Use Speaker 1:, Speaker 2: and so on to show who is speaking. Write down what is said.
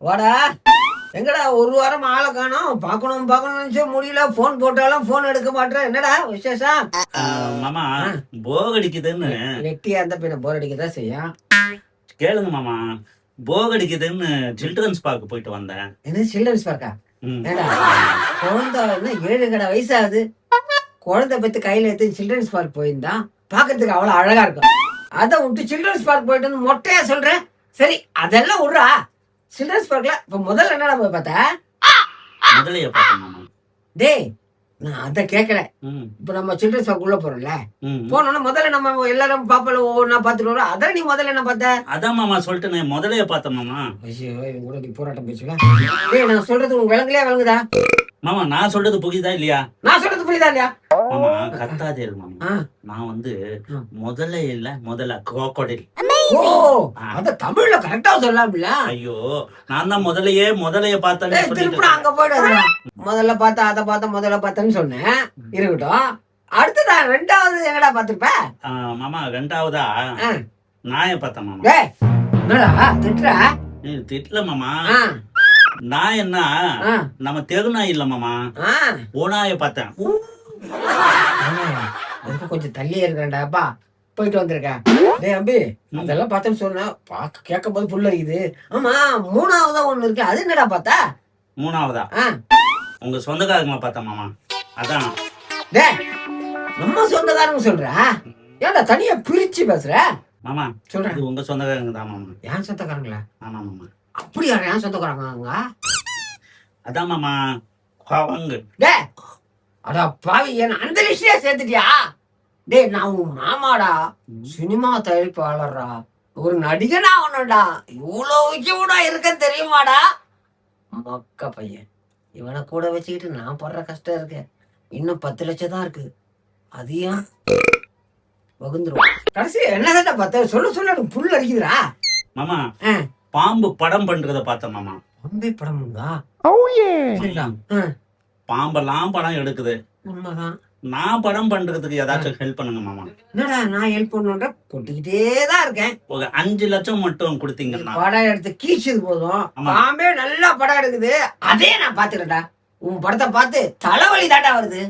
Speaker 1: வாடா. எங்கடா ஒரு வாரம் ஆளை காணோம். பார்க்கணும் பார்க்கணும்னு முடியல. போன் போட்டாலும் போன் எடுக்க மாட்டேன். என்னடா விசேஷம்?
Speaker 2: மாமா
Speaker 1: ஆ,
Speaker 2: போர் அடிக்குதுன்னு
Speaker 1: வெட்டியா இருந்தா பின்ன போர் அடிக்கதான் செய்யும்.
Speaker 2: கேளுங்க மாமா. போர் அடிக்குதுன்னு சில்ட்ரன்ஸ் பார்க் போயிட்டு வந்தேன்.
Speaker 1: என்ன சில்ட்ரன்ஸ் பார்க்கா?
Speaker 2: ம்.
Speaker 1: ஏடா குழந்தை என்ன 7 கடை வயசாகுது. குழந்தை பத்தி கையில எடுத்து சில்ட்ரன்ஸ் பார்க் போயிருந்தா பாக்குறதுக்கு அவ்வளவு அழகா இருக்கும். அதை விட்டு சில்ட்ரன்ஸ் பார்க் போயிட்டு வந்து மொட்டையா சொல்றேன். சரி அதெல்லாம் விடுறா. சில்ட்ரன்ஸ் பார்க்ல இப்ப முதல்ல என்னடா போய் பார்த்த?
Speaker 2: முதலைய பார்த்தேன் மாமா.
Speaker 1: டேய் நான் அதை கேட்கல.
Speaker 2: ம்,
Speaker 1: இப்ப நம்ம சில்ட்ரன்ஸ் பார்க் உள்ள போறோம்ல,
Speaker 2: ம்.
Speaker 1: போனோம்னா முதல்ல நம்ம எல்லாரும் பாப்பல ஒவ்வொன்னா பாத்துட்டு வரோம். அதான் நீ முதல்ல என்ன பார்த்த?
Speaker 2: அதான் மாமா சொல்லிட்டேனே, முதலைய பார்த்தேன் மாமா.
Speaker 1: ஐயோ இவங்க கூட நீ போராட்டம் பேசுவா. டேய் நான் சொல்றது உங்க விளங்குலையா விளங்குதா?
Speaker 2: மாமா நான் சொல்றது புரியுதா இல்லையா?
Speaker 1: நான் சொல்றது புரியுதா இல்லையா?
Speaker 2: மாமா கத்தாதே மாமா.
Speaker 1: ஆ.
Speaker 2: நான் வந்து
Speaker 1: ஆ.
Speaker 2: முதல்ல இல்ல முதல்ல crocodile.
Speaker 1: ஓ அத தமிழ்ல கரெக்டா சொல்லலாம்ல.
Speaker 2: ஐயோ நான் தான் முதலைய பார்த்தேன்னு
Speaker 1: திருப்பி
Speaker 2: சொல்லிட்டு
Speaker 1: அங்க போயிடு. முதல்ல பார்த்தா அதை பார்த்தா முதல்ல பார்த்தேன்னு சொன்னேன். இருக்கட்டும். அடுத்ததா ரெண்டாவது எங்கடா பாத்துருப்ப?
Speaker 2: மாமா ரெண்டாவதா நாயை பார்த்தேன் மாமா.
Speaker 1: டேய் என்னடா திட்டுற?
Speaker 2: நீ திட்டல மாமா.
Speaker 1: ஆ,
Speaker 2: நான் என்ன
Speaker 1: ஆ,
Speaker 2: நம்ம தெரு நாய் இல்ல மாமா,
Speaker 1: ஆ.
Speaker 2: ஓநாயை பார்த்தேன்.
Speaker 1: அதுக்கு கொஞ்சம் தள்ளியே இருக்கிறேன்டாப்பா. போயிட்டு வந்திருக்கேன். டேய் அம்பி அதெல்லாம் பார்த்தேன்னு சொன்னேன். பார்க்க கேட்கும் போது புல்ல இருக்குது. ஆமா மூணாவதா ஒண்ணு இருக்கு. அது என்னடா பார்த்தா?
Speaker 2: மூணாவதா
Speaker 1: ஆ.
Speaker 2: உங்க சொந்தக்காரங்களை பார்த்தேன் மாமா. அதான்.
Speaker 1: டேய் நம்ம சொந்தக்காரங்க சொல்ற? ஏன்டா தனியா பிரிச்சு பேசுற?
Speaker 2: மாமா
Speaker 1: சொல்றேன்.
Speaker 2: இது உங்க சொந்தக்காரங்க தான் மாமா.
Speaker 1: ஏன் சொந்தக்காரங்களா?
Speaker 2: ஆமா மாமா.
Speaker 1: அப்படியா ஏன் சொந்தக்காரங்க?
Speaker 2: அதான் மாமா அவங்க.
Speaker 1: டேய் அடா பாவி என்ன அந்த லிஸ்ட்லயே சேர்த்துட்டியா? டேய் நான் உன் மாமாடா. சினிமா தயாரிப்பாளர்டா. ஒரு நடிகனா அவனடா. இவ்வளவு விஜயமா இருக்க தெரியுமாடா? மொக்க பையன். இவனை கூட வச்சுக்கிட்டு நான் படுற கஷ்டம் இருக்கு. இன்னும் 10 லட்சம் தான் இருக்கு. அதையும் வகுந்துரும். கடைசி என்னதான் பார்த்த? சொல்ல சொல்ல எனக்கு புல் அடிக்குதுடா.
Speaker 2: மாமா
Speaker 1: ஆ,
Speaker 2: பாம்பு படம் பண்றத பார்த்தேன் மாமா.
Speaker 1: அம்பே படமுங்களா?
Speaker 2: சரிடா.
Speaker 1: ஆ,
Speaker 2: பாம்பெல்லாம் படம் எடுக்குது.
Speaker 1: உண்மைதான்.
Speaker 2: நான் படம் பண்றதுக்கு ஏதாச்சும் ஹெல்ப் பண்ணுங்க மாமா.
Speaker 1: என்னடா நான் ஹெல்ப் பண்ணுன்ற கொட்டிக்கிட்டே தான் இருக்கேன்.
Speaker 2: ஒரு 5 லட்சம் மட்டும் கொடுத்தீங்கன்னா.
Speaker 1: படம் எடுத்து கீச்சது போதும்.
Speaker 2: ஆமா.
Speaker 1: பாம்பே நல்லா படம் எடுக்குது. அதே நான் பாத்துக்கிறேன்டா. உன் படத்தை பார்த்து தலைவலி தாண்டா வருது.